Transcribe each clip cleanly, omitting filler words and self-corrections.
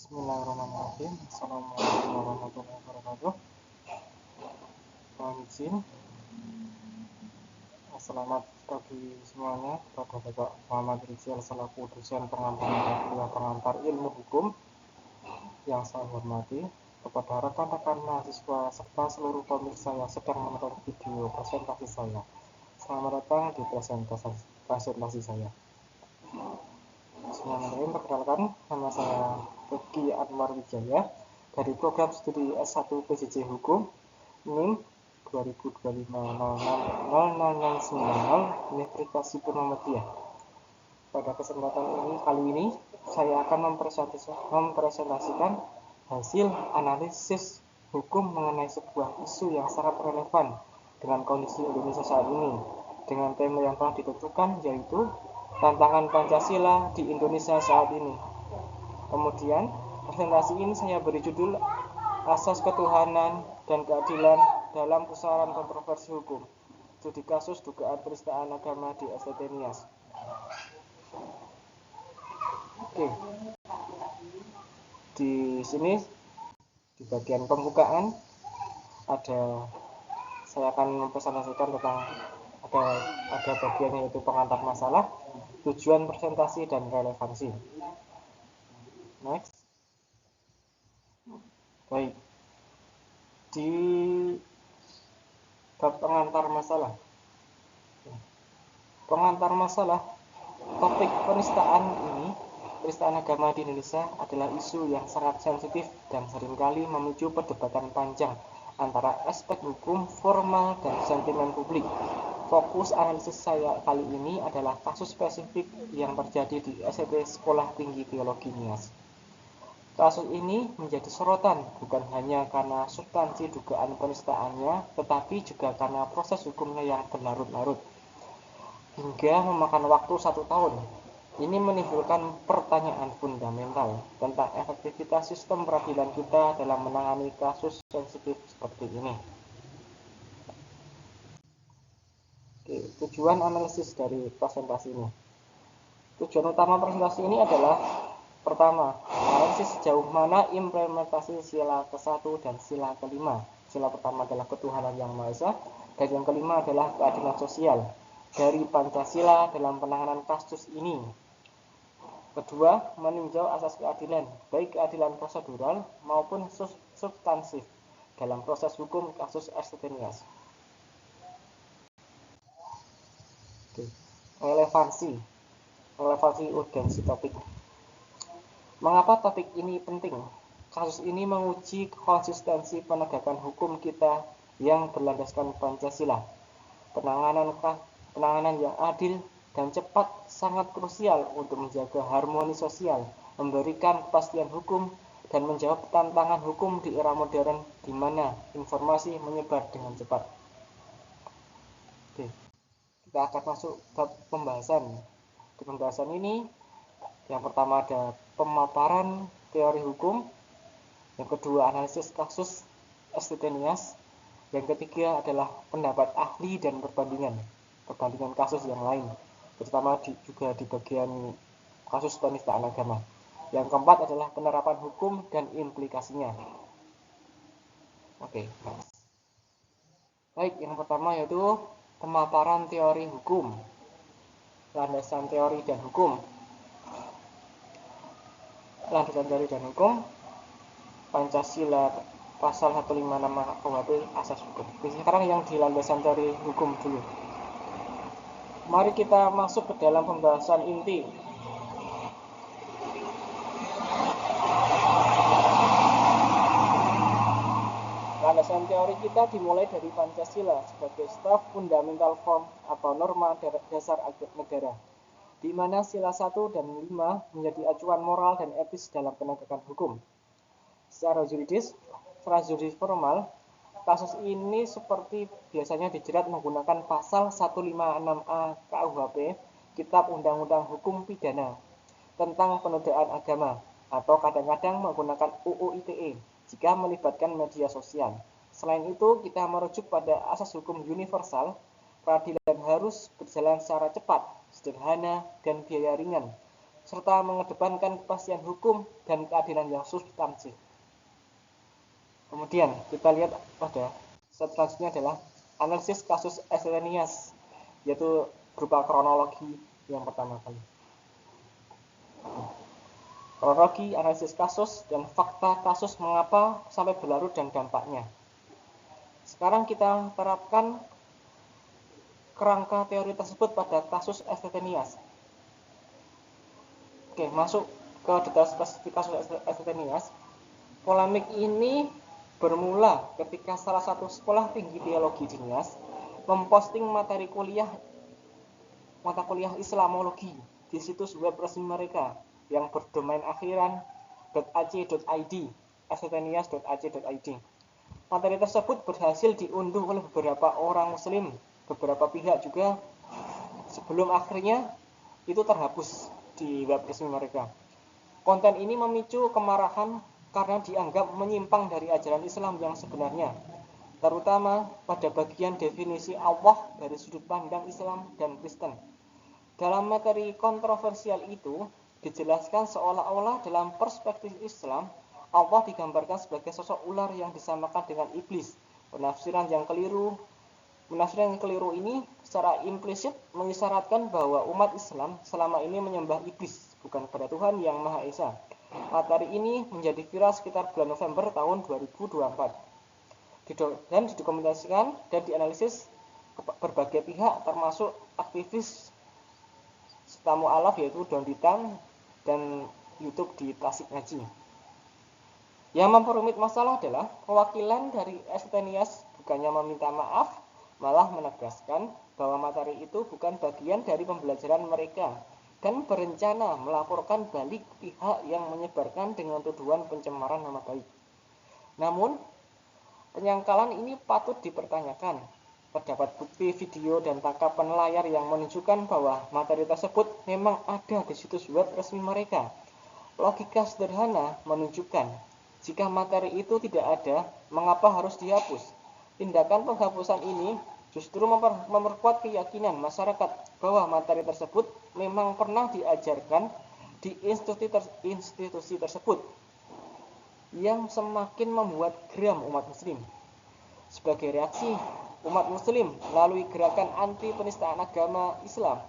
Bismillahirrahmanirrahim. Assalamualaikum warahmatullahi wabarakatuh. Mohon izin. Selamat pagi semuanya kepada Bapak Muhammad Rizal selaku dosen pengantar ilmu hukum yang saya hormati, kepada rekan-rekan mahasiswa serta seluruh pemirsa yang sedang menonton video presentasi saya. Selamat datang di presentasi saya. Bismillahirrahmanirrahim. Perkenalkan, nama saya Rifki Anwar Wijaya dari program studi S1 PJJ Hukum NIM 2025 0090 Universitas Muhammadiyah. Pada kesempatan kali ini saya akan mempresentasikan hasil analisis hukum mengenai sebuah isu yang sangat relevan dengan kondisi Indonesia saat ini, dengan tema yang telah ditentukan, yaitu tantangan Pancasila di Indonesia saat ini. Kemudian presentasi ini saya beri judul Asas Ketuhanan dan Keadilan dalam Pusaran Kontroversi Hukum, studi kasus dugaan penistaan agama di STT Nias. Oke. Di sini di bagian pembukaan saya akan mempresentasikan tentang ada bagian yaitu pengantar masalah, tujuan presentasi dan relevansi. Next. Baik. Di bab pengantar masalah. Topik penistaan agama di Indonesia adalah isu yang sangat sensitif dan seringkali memicu perdebatan panjang antara aspek hukum, formal, dan sentimen publik. Fokus analisis saya kali ini adalah kasus spesifik yang terjadi di STT Sekolah Tinggi Teologi Nias. Kasus ini menjadi sorotan bukan hanya karena substansi dugaan penistaannya, tetapi juga karena proses hukumnya yang berlarut-larut hingga memakan waktu 1 tahun. Ini menimbulkan pertanyaan fundamental tentang efektivitas sistem peradilan kita dalam menangani kasus sensitif seperti ini. Oke, tujuan analisis dari presentasi ini. Tujuan utama presentasi ini adalah: pertama, analisis sejauh mana implementasi sila ke-1 dan sila ke-5. Sila pertama adalah ketuhanan yang Maha Esa, dan yang kelima adalah keadilan sosial dari Pancasila dalam penanganan kasus ini. Kedua, meninjau asas keadilan, baik keadilan prosedural maupun substansif dalam proses hukum kasus STT Nias. Relevansi urgensi topik. Mengapa topik ini penting? Kasus ini menguji konsistensi penegakan hukum kita yang berlandaskan Pancasila. Penanganan yang adil dan cepat sangat krusial untuk menjaga harmoni sosial, memberikan kepastian hukum, dan menjawab tantangan hukum di era modern di mana informasi menyebar dengan cepat. Oke, kita akan masuk ke pembahasan. Di pembahasan ini, yang pertama ada pemaparan teori hukum, yang kedua analisis kasus STT Nias, yang ketiga adalah pendapat ahli dan perbandingan kasus yang lain, terutama juga di bagian kasus penistaan agama. Yang keempat adalah penerapan hukum dan implikasinya. Oke. Baik, yang pertama yaitu pemaparan teori hukum. Landasan teori dan hukum. Pancasila pasal 156 KUHP asas hukum. Sekarang yang di landasan teori hukum dulu. Mari kita masuk ke dalam pembahasan inti. Landasan teori kita dimulai dari Pancasila sebagai staf fundamental form atau norma dasar negara, di mana sila 1 dan 5 menjadi acuan moral dan etis dalam penegakan hukum. Secara juridis formal, kasus ini seperti biasanya dijerat menggunakan pasal 156A KUHP, Kitab Undang-Undang Hukum Pidana, tentang penodaan agama, atau kadang-kadang menggunakan UU ITE jika melibatkan media sosial. Selain itu, kita merujuk pada asas hukum universal. Peradilan harus berjalan secara cepat, sederhana, dan biaya ringan. serta mengedepankan kepastian hukum dan keadilan yang substantif. Kemudian kita lihat pada selanjutnya adalah analisis kasus Estenias, yaitu berupa kronologi yang pertama kali. Kronologi, analisis kasus, dan fakta kasus mengapa sampai berlarut dan dampaknya. Sekarang kita terapkan kerangka teori tersebut pada kasus Estenias. Oke, masuk ke detail spesifik kasus Estenias. Polemik ini bermula ketika salah satu sekolah tinggi teologi di Nias memposting mata kuliah Islamologi di situs web resmi mereka yang berdomain akhiran .ac.id, estenias.ac.id. Materi tersebut berhasil diunduh oleh beberapa orang muslim, beberapa pihak juga, sebelum akhirnya itu terhapus di web resmi mereka. Konten ini memicu kemarahan karena dianggap menyimpang dari ajaran Islam yang sebenarnya, terutama pada bagian definisi Allah dari sudut pandang Islam dan Kristen. Dalam materi kontroversial itu, dijelaskan seolah-olah dalam perspektif Islam, Allah digambarkan sebagai sosok ular yang disamakan dengan iblis. Penafsiran yang keliru ini secara implisit mengisyaratkan bahwa umat Islam selama ini menyembah iblis, bukan kepada Tuhan yang Maha Esa. Materi ini menjadi viral sekitar bulan November tahun 2024 dan didokumentasikan dan dianalisis berbagai pihak, termasuk aktivis tamu alaf yaitu Don Ditan dan YouTube di Tasik Ngaji. Yang memperumit masalah adalah perwakilan dari Estenias bukannya meminta maaf, malah menegaskan bahwa materi itu bukan bagian dari pembelajaran mereka dan berencana melaporkan balik pihak yang menyebarkan dengan tuduhan pencemaran nama baik. Namun, penyangkalan ini patut dipertanyakan. Terdapat bukti video dan tangkapan layar yang menunjukkan bahwa materi tersebut memang ada di situs web resmi mereka. Logika sederhana menunjukkan jika materi itu tidak ada, mengapa harus dihapus? Tindakan penghapusan ini justru memperkuat keyakinan masyarakat bahwa materi tersebut memang pernah diajarkan di institusi tersebut, yang semakin membuat geram umat muslim. Sebagai reaksi, umat muslim melalui gerakan anti penistaan agama Islam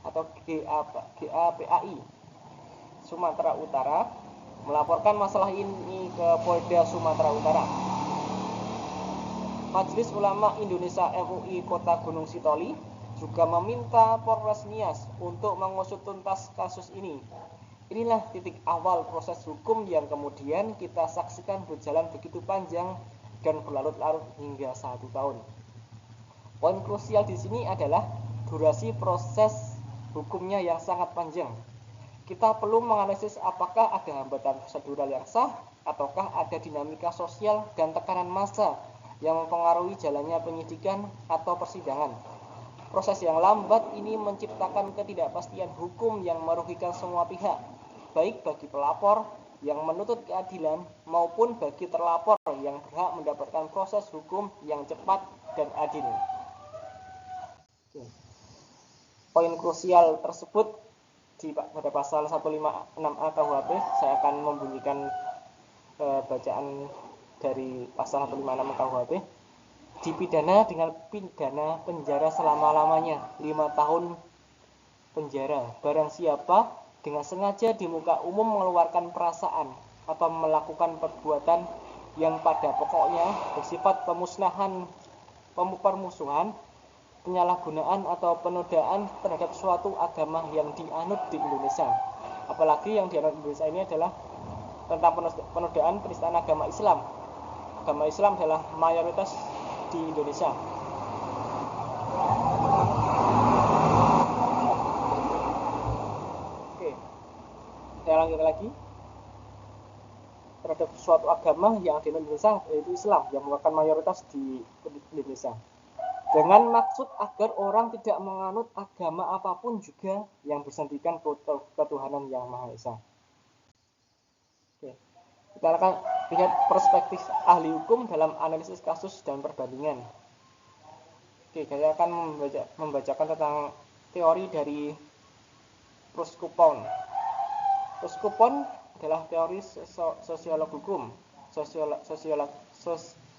atau GAPAI Sumatera Utara melaporkan masalah ini ke Polda Sumatera Utara. Majelis Ulama Indonesia MUI Kota Gunung Sitoli juga meminta Polres Nias untuk mengusut tuntas kasus ini. Inilah titik awal proses hukum yang kemudian kita saksikan berjalan begitu panjang dan berlarut-larut hingga 1 tahun. Poin krusial di sini adalah durasi proses hukumnya yang sangat panjang. Kita perlu menganalisis apakah ada hambatan prosedural yang sah, ataukah ada dinamika sosial dan tekanan massa yang mempengaruhi jalannya penyidikan atau persidangan. Proses yang lambat ini menciptakan ketidakpastian hukum yang merugikan semua pihak, baik bagi pelapor yang menuntut keadilan maupun bagi terlapor yang berhak mendapatkan proses hukum yang cepat dan adil. Poin krusial tersebut pada pasal 156A KUHP, saya akan membunyikan bacaan dari pasal 156 KUHP. Dipidana dengan pidana penjara selama-lamanya 5 tahun penjara barang siapa dengan sengaja di muka umum mengeluarkan perasaan atau melakukan perbuatan yang pada pokoknya bersifat pemusnahan, permusuhan, penyalahgunaan atau penodaan terhadap suatu agama yang dianut di Indonesia. Apalagi yang dianut di Indonesia ini adalah tentang penodaan penistaan agama Islam. Agama Islam adalah mayoritas di Indonesia. Oke, saya lanjut lagi. Terhadap suatu agama yang dianut di Indonesia, yaitu Islam, yang merupakan mayoritas di Indonesia. Dengan maksud agar orang tidak menganut agama apapun juga yang bersendikan ketuhanan yang Maha Esa. Oke. Kita akan lihat perspektif ahli hukum dalam analisis kasus dan perbandingan. Oke, saya akan membacakan tentang teori dari Proskopon. Proskopon adalah teori sosiolog hukum,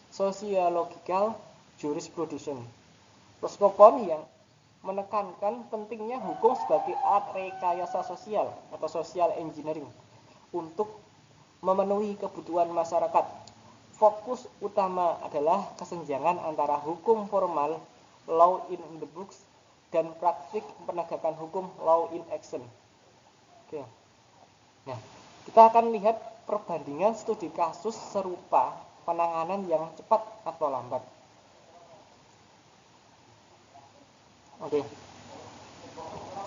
sociological jurisprudence. Proskopon yang menekankan pentingnya hukum sebagai alat rekayasa sosial atau social engineering untuk memenuhi kebutuhan masyarakat. Fokus utama adalah kesenjangan antara hukum formal, law in the books, dan praktik penegakan hukum, law in action. Oke. Nah, kita akan lihat perbandingan studi kasus serupa penanganan yang cepat atau lambat. Oke.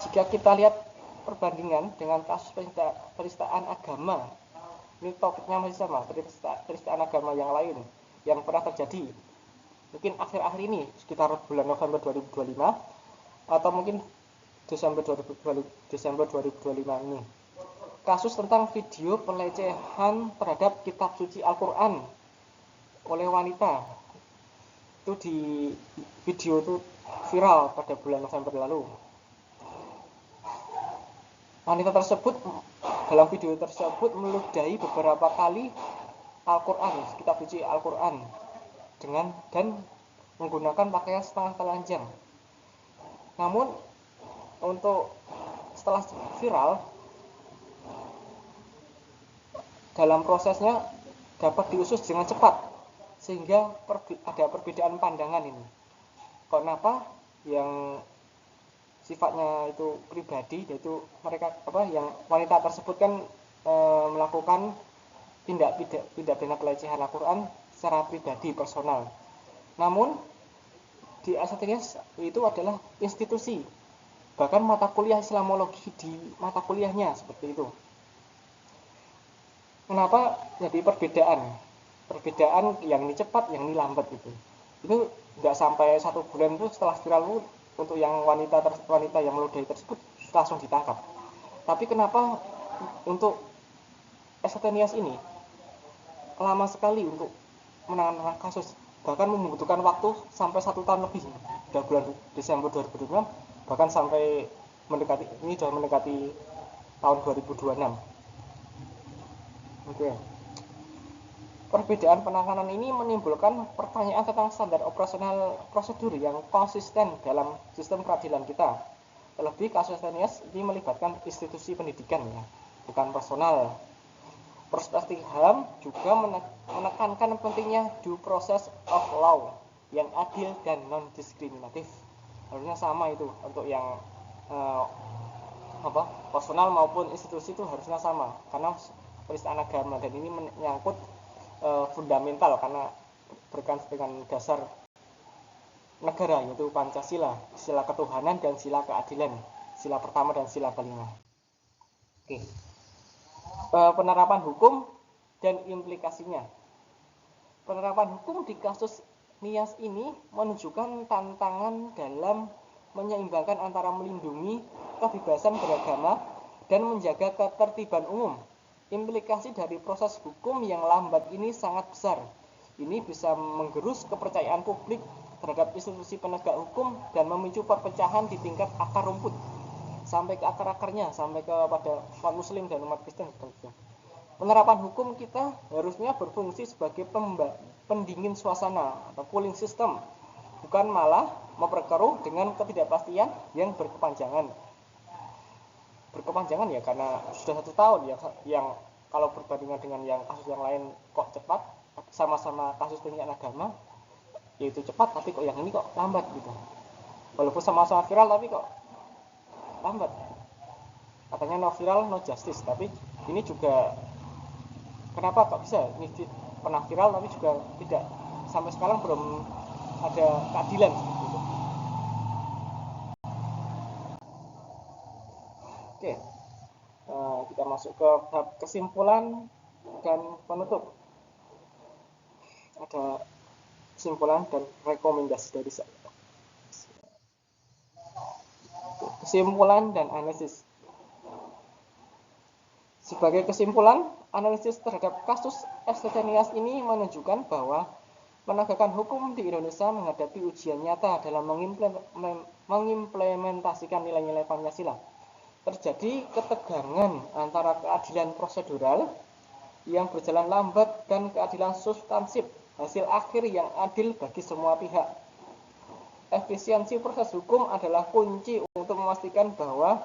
Jika kita lihat perbandingan dengan kasus penistaan agama, ini topiknya masih sama, penistaan agama yang lain yang pernah terjadi mungkin akhir-akhir ini sekitar bulan November 2025 atau mungkin Desember 2025 ini. Kasus tentang video pelecehan terhadap kitab suci Al-Quran oleh wanita. Itu di video itu viral pada bulan November lalu. Wanita tersebut dalam video tersebut meludahi beberapa kali Al-Quran, kitab suci Al-Quran dan menggunakan pakaian setengah telanjang. Namun untuk setelah viral, dalam prosesnya dapat diusut dengan cepat sehingga ada perbedaan pandangan ini. Kenapa yang sifatnya itu pribadi, yaitu mereka yang wanita tersebut kan melakukan tindak pidana pelecehan Al-Quran secara pribadi personal. Namun di Al-Satirias itu adalah institusi, bahkan mata kuliah Islamologi di mata kuliahnya seperti itu. Kenapa jadi perbedaan yang ini cepat, yang ini lambat gitu. Itu nggak sampai 1 bulan itu setelah viral itu untuk yang wanita yang meludahi tersebut langsung ditangkap. Tapi kenapa untuk Esatenias ini lama sekali untuk menangani kasus, bahkan membutuhkan waktu sampai 1 tahun lebih. Dari bulan Desember 2026 bahkan sampai sudah mendekati tahun 2026. Oke. Perbedaan penanganan ini menimbulkan pertanyaan tentang standar operasional prosedur yang konsisten dalam sistem peradilan kita. Terlebih kasus Esatenias ini melibatkan institusi pendidikan ya, bukan personal. Perspektif HAM juga menekankan pentingnya due process of law yang adil dan non-diskriminatif. Harusnya sama itu untuk yang personal maupun institusi itu harusnya sama karena penistaan agama, dan ini menyangkut fundamental karena berkaitan dengan dasar negara, yaitu Pancasila, sila ketuhanan dan sila keadilan, sila pertama dan sila kelima. Oke. Penerapan hukum dan implikasinya. Penerapan hukum di kasus Nias ini menunjukkan tantangan dalam menyeimbangkan antara melindungi kebebasan beragama dan menjaga ketertiban umum. Implikasi dari proses hukum yang lambat ini sangat besar. Ini bisa menggerus kepercayaan publik terhadap institusi penegak hukum dan memicu perpecahan di tingkat akar rumput sampai ke akar-akarnya, sampai kepada umat muslim dan umat Kristen. Penerapan hukum kita harusnya berfungsi sebagai pendingin suasana atau cooling system, bukan malah memperkeruh dengan ketidakpastian yang berkepanjangan ya, karena sudah 1 tahun ya, yang kalau berbandingan dengan yang kasus yang lain kok cepat, sama-sama kasus penistaan agama yaitu cepat, tapi kok yang ini kok lambat gitu. Walaupun sama-sama viral tapi kok lambat. Katanya no viral no justice, tapi ini juga kenapa kok bisa ini pernah viral tapi juga tidak, sampai sekarang belum ada keadilan gitu. Oke. Kita masuk ke bab kesimpulan dan penutup. Ada kesimpulan dan rekomendasi dari saya. Kesimpulan dan analisis. Sebagai kesimpulan, analisis terhadap kasus Esatenias ini menunjukkan bahwa penegakan hukum di Indonesia menghadapi ujian nyata dalam mengimplementasikan nilai-nilai Pancasila. terjadi ketegangan antara keadilan prosedural yang berjalan lambat dan keadilan substansif, hasil akhir yang adil bagi semua pihak. Efisiensi proses hukum adalah kunci untuk memastikan bahwa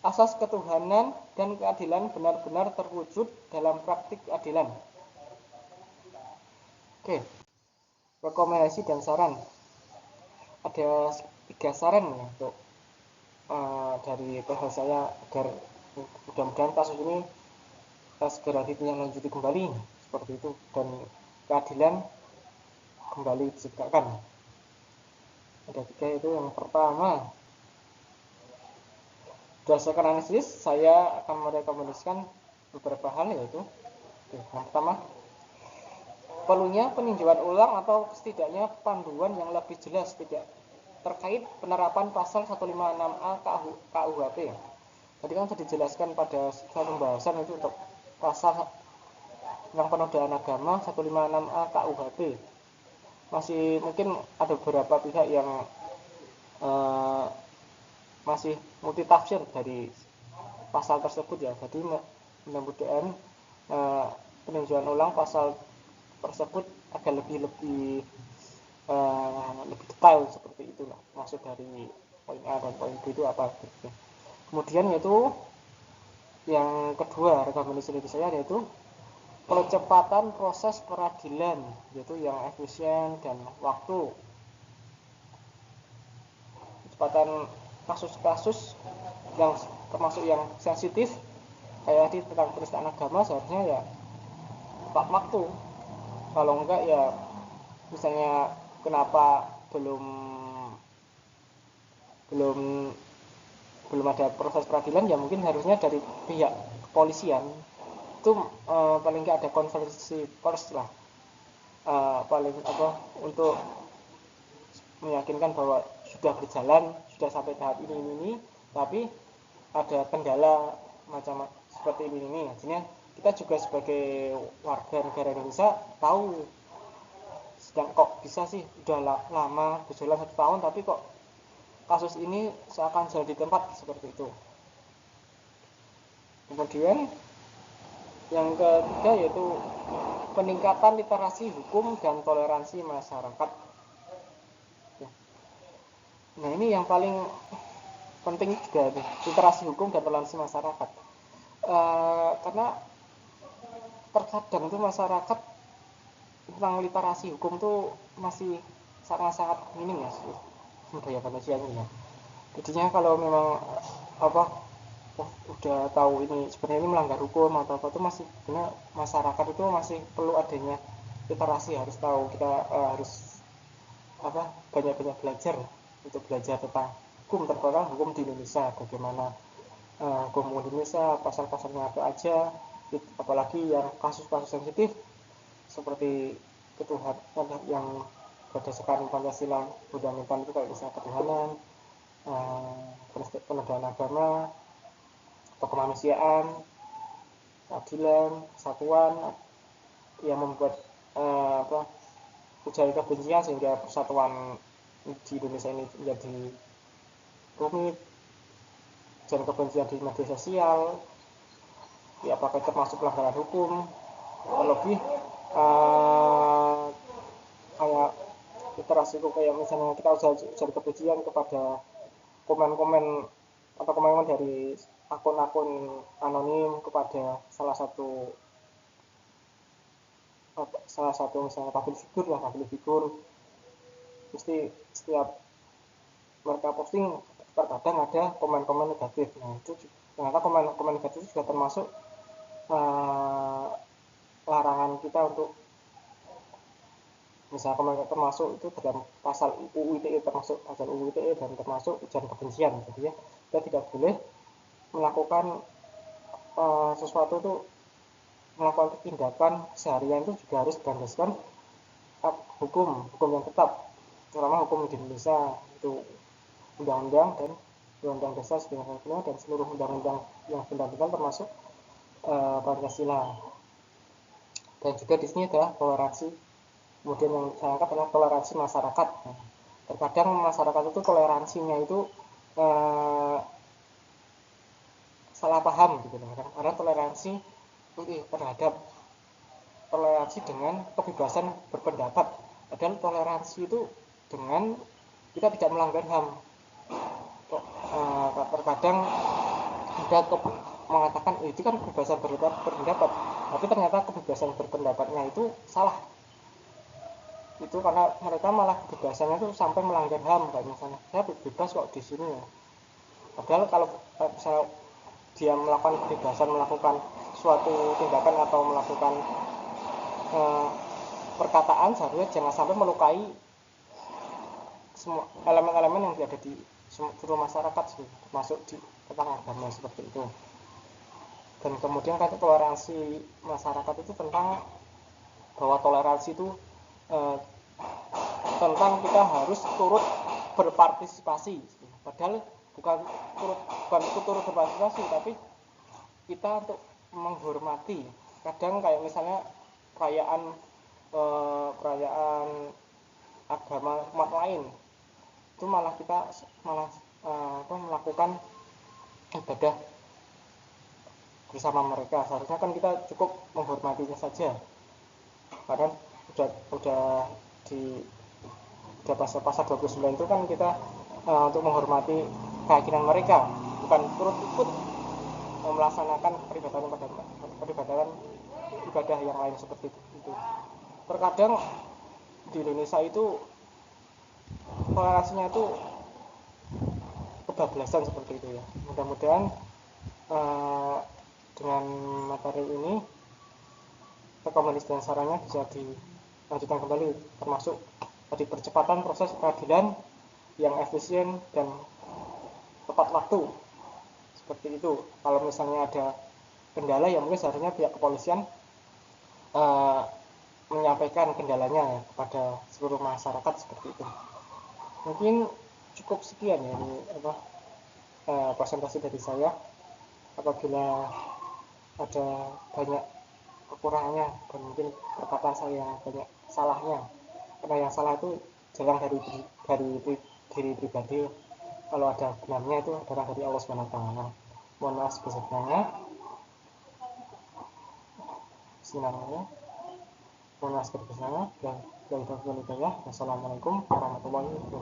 asas ketuhanan dan keadilan benar-benar terwujud dalam praktik keadilan. Oke, rekomendasi dan saran. Ada 3 saran ya untuk dari PH saya agar mudah-mudahan kasus ini segera ditindaklanjuti kembali seperti itu dan keadilan kembali ditegakkan. Ada 3 itu. Yang pertama, berdasarkan analisis saya akan merekomendasikan beberapa hal, yaitu yang pertama, perlunya peninjauan ulang atau setidaknya panduan yang lebih jelas tidak terkait penerapan pasal 156A KUHP. Tadi kan sudah dijelaskan pada pembahasan itu untuk pasal yang penodaan agama 156A KUHP. Masih mungkin ada beberapa pihak yang masih multitafsir dari pasal tersebut ya. Jadi mudah-mudahan peninjauan ulang pasal tersebut agar lebih detail seperti itulah, maksud dari poin A dan poin B itu apa gitu. Kemudian yaitu yang kedua, rekomendasi dari saya yaitu percepatan proses peradilan, yaitu yang efisien dan waktu. Percepatan kasus-kasus yang termasuk yang sensitif kayak tadi tentang penistaan agama seharusnya ya tepat waktu. Kalau enggak ya misalnya kenapa belum ada proses peradilan, ya mungkin harusnya dari pihak kepolisian itu paling enggak ada konversi pers lah, paling untuk meyakinkan bahwa sudah berjalan, sudah sampai tahap ini, tapi ada kendala macam seperti ini. Artinya kita juga sebagai warga negara Indonesia tahu, sedang kok bisa sih udah lama berjalan 1 tahun tapi kok kasus ini seakan jalan di tempat seperti itu. Kemudian yang ketiga yaitu peningkatan literasi hukum dan toleransi masyarakat. Nah ini yang paling penting juga nih, literasi hukum dan toleransi masyarakat. Karena terkadang tuh masyarakat tentang literasi hukum tuh masih sangat-sangat minim ya budaya manusianya. Jadinya kalau memang udah tahu ini sebenarnya ini melanggar hukum atau apa, itu masih benar masyarakat itu masih perlu adanya literasi, harus tahu kita harus banyak-banyak belajar untuk belajar tentang hukum, terutama hukum di Indonesia, bagaimana hukum di Indonesia, pasal-pasalnya apa aja, apalagi yang kasus-kasus sensitif seperti ketuhanan yang berdasarkan Pancasila, fundamental itu kayak misalnya ketuhanan, penodaan agama, atau kemanusiaan, keadilan, kesatuan, yang membuat ujaran kebencian sehingga persatuan di Indonesia ini menjadi rumit, ujaran kebencian di media sosial, ya apakah termasuk pelanggaran hukum, terlebih kayak literasi itu kayak misalnya kita ujaran kebencian kepada komen-komen atau komen-komen dari akun-akun anonim kepada salah satu misalnya public figur, mesti setiap mereka posting terkadang ada komen-komen negatif. Nah itu ternyata komen-komen negatif itu juga termasuk larangan kita untuk misalnya termasuk itu dalam pasal UU ITE, termasuk pasal UU ITE dan termasuk ujaran kebencian. Jadi ya kita tidak boleh melakukan sesuatu itu, melakukan tindakan seharian itu juga harus berdasarkan hukum yang tetap, terutama hukum di Indonesia itu undang-undang dan undang-undang dasar 1945 dan seluruh undang-undang yang fundamental termasuk Pancasila. Dan juga di sini adalah toleransi. Kemudian yang saya angkat adalah toleransi masyarakat. Terkadang masyarakat itu toleransinya itu salah paham gitu kan, karena toleransi dengan kebebasan berpendapat, padahal toleransi itu dengan kita tidak melanggar HAM. Terkadang ada mengatakan itu kan kebebasan berpendapat, tapi ternyata kebebasan berpendapatnya itu salah. Itu karena mereka malah kebebasannya itu sampai melanggar HAM, kayak misalnya saya bebas kok di sini ya. Padahal kalau misalnya dia melakukan kebebasan melakukan suatu tindakan atau melakukan perkataan, seharusnya jangan sampai melukai semua elemen-elemen yang ada di seluruh masyarakat, termasuk di tentang agama seperti itu. Dan kemudian kan toleransi masyarakat itu tentang bahwa toleransi itu tentang kita harus turut berpartisipasi, padahal bukan turut berpartisipasi, tapi kita untuk menghormati. Kadang kayak misalnya perayaan agama umat lain itu malah kita melakukan ibadah bersama mereka. Seharusnya kan kita cukup menghormatinya saja, karena udah pasal 29 itu kan kita untuk menghormati keyakinan mereka, bukan turut ikut melaksanakan peribadatan ibadah yang lain seperti itu. Terkadang di Indonesia itu toleransinya itu kebablasan seperti itu ya. Mudah-mudahan dengan materi ini rekomendasi dan sarannya bisa dilanjutkan kembali, termasuk tadi percepatan proses peradilan yang efisien dan tepat waktu seperti itu. Kalau misalnya ada kendala ya mungkin seharusnya pihak kepolisian menyampaikan kendalanya kepada seluruh masyarakat seperti itu. Mungkin cukup sekian ya ini presentasi dari saya. Apabila ada banyak kekurangannya dan mungkin perkataan saya yang banyak salahnya, karena yang salah itu jarang dari diri pribadi, kalau ada benarnya itu adalah dari Allah SWT. Mohon maaf sebesar-besarnya. Bismillahirrahmanirrahim. Mohon maaf sebesar-besarnya. Dan Wassalamualaikum warahmatullahi wabarakatuh.